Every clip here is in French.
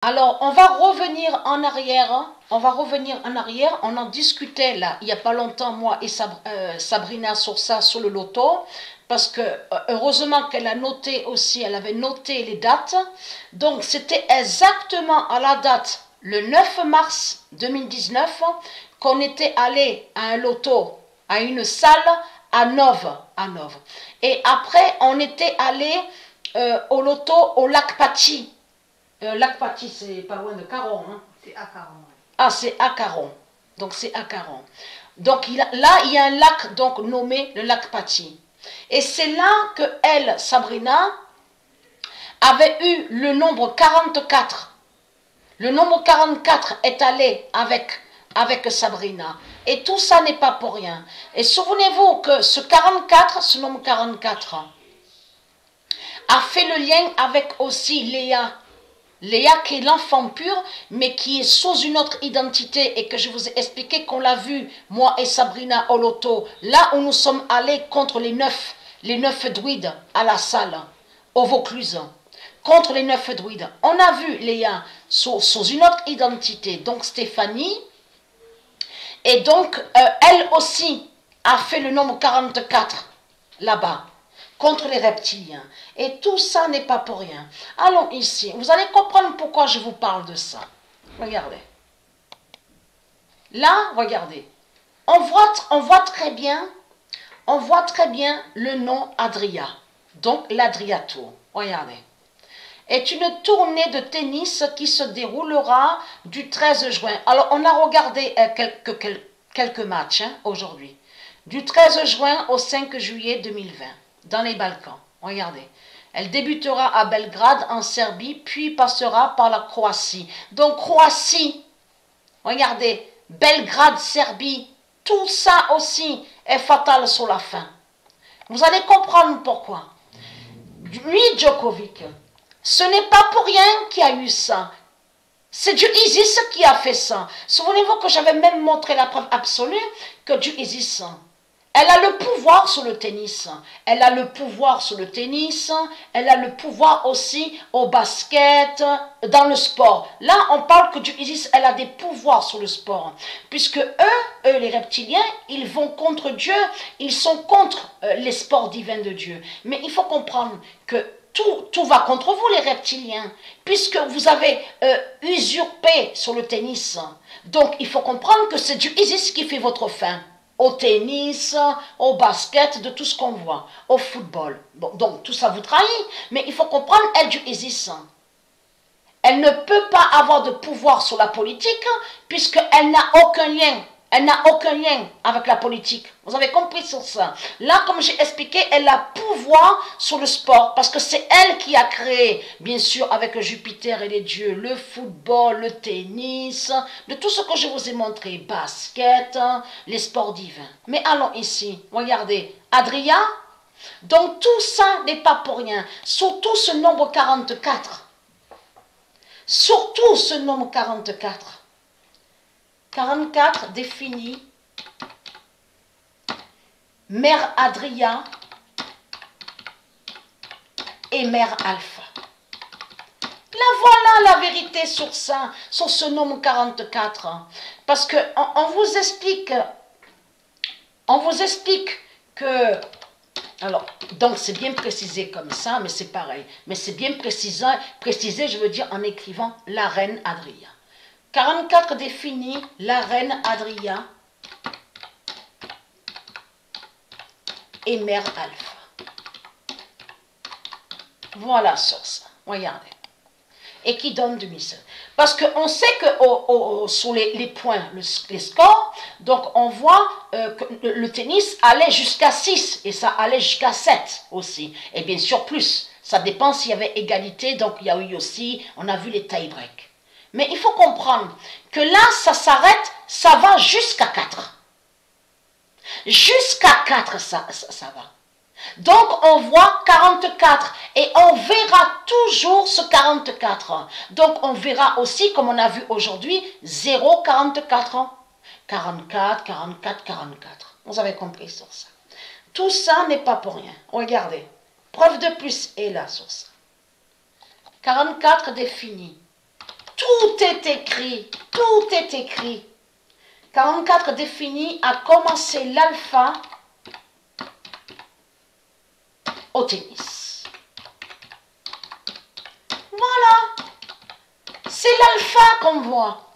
Alors, on va revenir en arrière. On va revenir en arrière. On en discutait là, il n'y a pas longtemps, moi et Sabrina, sur ça, sur le loto. Parce que heureusement qu'elle a noté aussi, elle avait noté les dates. Donc, c'était exactement à la date, le 9 mars 2019, qu'on était allé à un loto, à une salle à Nove. Et après, on était allé au loto au lac Pachi. Lac Pachi, c'est pas loin de Caron. Hein. C'est à Caron. Ouais. Ah, c'est à Caron. Donc, c'est à Caron. Donc, là, il y a un lac donc, nommé le lac Pachi. Et c'est là que elle, Sabrina, avait eu le nombre 44. Le nombre 44 est allé avec Sabrina. Et tout ça n'est pas pour rien. Et souvenez-vous que ce 44, ce nombre 44, a fait le lien avec aussi Léa. Léa qui est l'enfant pur, mais qui est sous une autre identité et que je vous ai expliqué qu'on l'a vu, moi et Sabrina au loto, là où nous sommes allés contre les neuf druides à la salle, au Vaucluse, contre les 9 druides. On a vu Léa sous une autre identité, donc Stéphanie, et donc elle aussi a fait le nombre 44 là-bas contre les reptiliens. Et tout ça n'est pas pour rien. Allons ici. Vous allez comprendre pourquoi je vous parle de ça. Regardez. Là, regardez. On voit très bien le nom Adria. Donc l'Adriato. Regardez. Est une tournée de tennis qui se déroulera du 13 juin. Alors, on a regardé quelques matchs aujourd'hui. Du 13 juin au 5 juillet 2020. Dans les Balkans. Regardez. Elle débutera à Belgrade en Serbie, puis passera par la Croatie. Donc Croatie, regardez, Belgrade, Serbie, tout ça aussi est fatal sur la fin. Vous allez comprendre pourquoi. Lui, Djokovic, ce n'est pas pour rien qu'il y a eu ça. C'est du Isis qui a fait ça. Souvenez-vous que j'avais même montré la preuve absolue que du Isis. Elle a le pouvoir sur le tennis. Elle a le pouvoir sur le tennis. Elle a le pouvoir aussi au basket, dans le sport. Là, on parle que du Isis, elle a des pouvoirs sur le sport. Puisque eux, les reptiliens, ils vont contre Dieu. Ils sont contre les sports divins de Dieu. Mais il faut comprendre que tout va contre vous, les reptiliens. Puisque vous avez usurpé sur le tennis. Donc, il faut comprendre que c'est du Isis qui fait votre fin. Au tennis, au basket, de tout ce qu'on voit, au football. Bon, donc tout ça vous trahit, mais il faut comprendre, elle du Isis. Elle ne peut pas avoir de pouvoir sur la politique, puisqu'elle n'a aucun lien. Elle n'a aucun lien avec la politique. Vous avez compris sur ça. Là, comme j'ai expliqué, elle a pouvoir sur le sport, parce que c'est elle qui a créé, bien sûr, avec Jupiter et les dieux, le football, le tennis, de tout ce que je vous ai montré, basket, les sports divins. Mais allons ici, regardez, Adria, donc tout ça n'est pas pour rien, surtout ce nombre 44. Surtout ce nombre 44. 44 définit Mère Adria et Mère Alpha. Là, voilà la vérité sur ça, sur ce nombre 44. Parce que on vous explique que... Alors, donc c'est bien précisé comme ça, mais c'est pareil. Mais c'est bien précisé, je veux dire, en écrivant la reine Adria. 44 définit la reine Adria et Mère Alpha. Voilà sur ça, regardez. Et qui donne demi-seul. Parce qu'on sait que sur les points, les scores, donc on voit que le tennis allait jusqu'à 6 et ça allait jusqu'à 7 aussi. Et bien sûr plus. Ça dépend s'il y avait égalité, donc il y a eu aussi, on a vu les tie-breaks. Mais il faut comprendre que là, ça s'arrête, ça va jusqu'à 4. Jusqu'à 4, ça va. Donc, on voit 44 et on verra toujours ce 44. Donc, on verra aussi, comme on a vu aujourd'hui, 0, 44. 44, 44, 44. Vous avez compris sur ça. Tout ça n'est pas pour rien. Regardez. Preuve de plus est là sur ça. 44 définit est écrit. Tout est écrit. 44 définit à commencer l'alpha au tennis. Voilà. C'est l'alpha qu'on voit.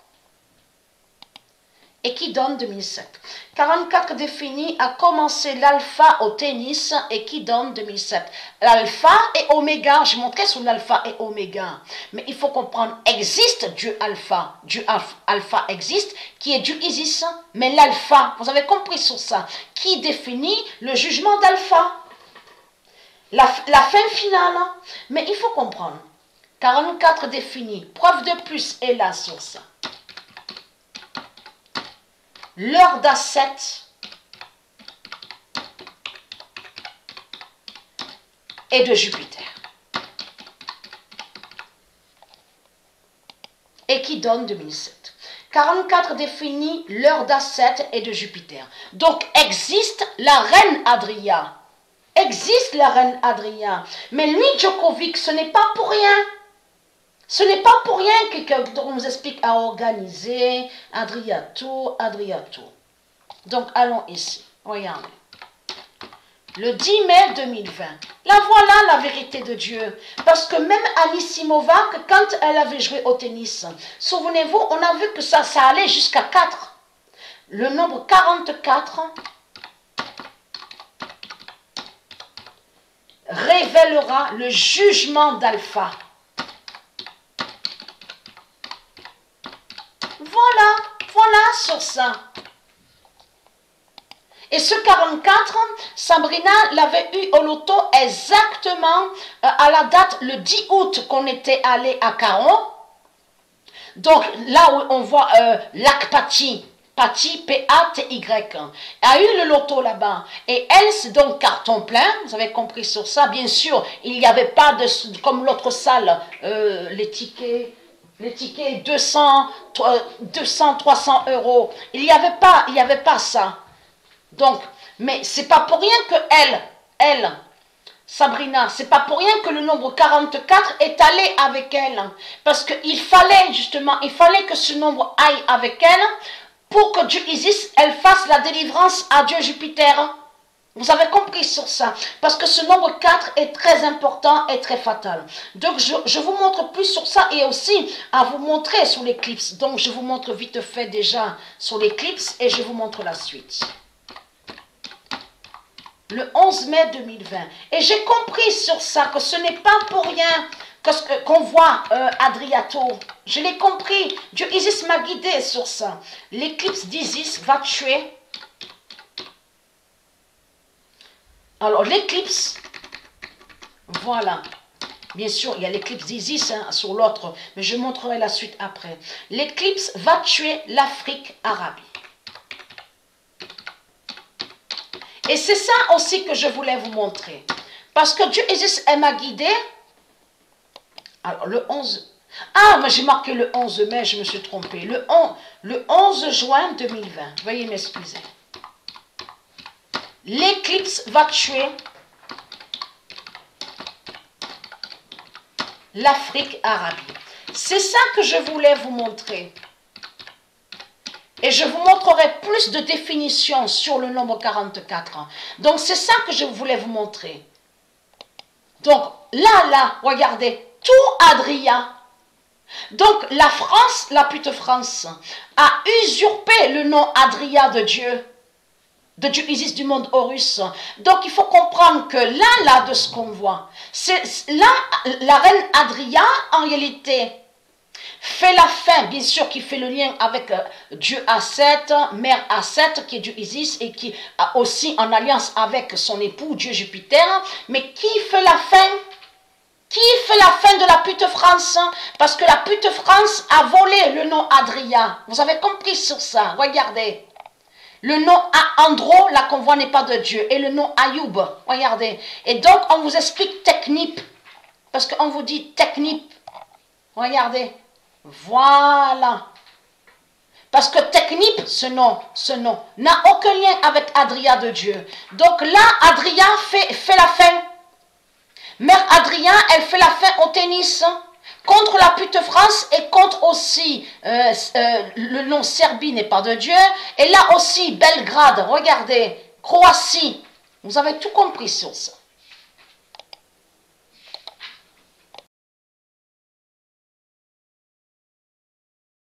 Et qui donne 2007. 44 définit à commencer l'alpha au tennis et qui donne 2007. L'alpha et oméga, je montrais sur l'alpha et oméga. Mais il faut comprendre, existe Dieu alpha. Dieu alpha existe, qui est Dieu Isis. Mais l'alpha, vous avez compris sur ça, qui définit le jugement d'alpha. La fin finale. Mais il faut comprendre. 44 définit, preuve de plus est là sur ça. L'heure d'Asset et de Jupiter. Et qui donne 2007. 44 définit l'heure d'Asset et de Jupiter. Donc existe la reine Adria. Existe la reine Adria. Mais lui, Djokovic, ce n'est pas pour rien. Ce n'est pas pour rien qu'on nous explique à organiser, Adriato. Donc, allons ici. Regardez. Le 10 mai 2020. Là, voilà la vérité de Dieu. Parce que même Anisimova, quand elle avait joué au tennis, souvenez-vous, on a vu que ça allait jusqu'à 4. Le nombre 44 révélera le jugement d'Alpha. Voilà sur ça. Et ce 44, Sabrina l'avait eu au loto exactement à la date, le 10 août qu'on était allé à Caron. Donc là où on voit Lac Paty, P-A-T-Y, a eu le loto là-bas. Et elle, c'est donc carton plein, vous avez compris sur ça. Bien sûr, il n'y avait pas de, comme l'autre salle, les tickets 200, 300 euros. Il n'y avait pas ça. Donc, mais c'est pas pour rien que elle, Sabrina, c'est pas pour rien que le nombre 44 est allé avec elle. Parce qu'il fallait justement, que ce nombre aille avec elle pour que Dieu Isis, elle fasse la délivrance à Dieu Jupiter. Vous avez compris sur ça. Parce que ce nombre 4 est très important et très fatal. Donc, je vous montre plus sur ça et aussi à vous montrer sur l'éclipse. Donc, je vous montre vite fait déjà sur l'éclipse et je vous montre la suite. Le 11 mai 2020. Et j'ai compris sur ça que ce n'est pas pour rien qu'on voit Adriato. Je l'ai compris. Dieu Isis m'a guidé sur ça. L'éclipse d'Isis va tuer. Alors l'éclipse, voilà. Bien sûr, il y a l'éclipse d'Isis sur l'autre, mais je montrerai la suite après. L'éclipse va tuer l'Afrique-Arabie. Et c'est ça aussi que je voulais vous montrer. Parce que Dieu Isis m'a guidé. Alors le 11... Ah, mais j'ai marqué le 11 mai, je me suis trompée. Le 11 juin 2020. Veuillez m'excuser. L'éclipse va tuer l'Afrique-Arabie. C'est ça que je voulais vous montrer. Et je vous montrerai plus de définitions sur le nombre 44. Donc, c'est ça que je voulais vous montrer. Donc, là, regardez, tout Adria. Donc, la France, la pute France, a usurpé le nom Adria de Dieu Isis du monde Horus. Donc, il faut comprendre que là, de ce qu'on voit, c'est là, la reine Adria, en réalité, fait la fin, bien sûr, qui fait le lien avec Dieu Asset, mère Asset, qui est Dieu Isis, et qui a aussi en alliance avec son époux, Dieu Jupiter. Mais qui fait la fin? Qui fait la fin de la pute France? Parce que la pute France a volé le nom Adria. Vous avez compris sur ça? Regardez. Le nom Andro, la convoi n'est pas de Dieu. Et le nom Ayoub, regardez. Et donc, on vous explique Technip. Parce qu'on vous dit Technip. Regardez. Voilà. Parce que Technip, ce nom, n'a aucun lien avec Adria de Dieu. Donc là, Adria fait la fin. Mère Adrien, elle fait la fin au tennis. contre la pute France et contre aussi le nom Serbie n'est pas de Dieu. Et là aussi, Belgrade, regardez, Croatie. Vous avez tout compris sur ça.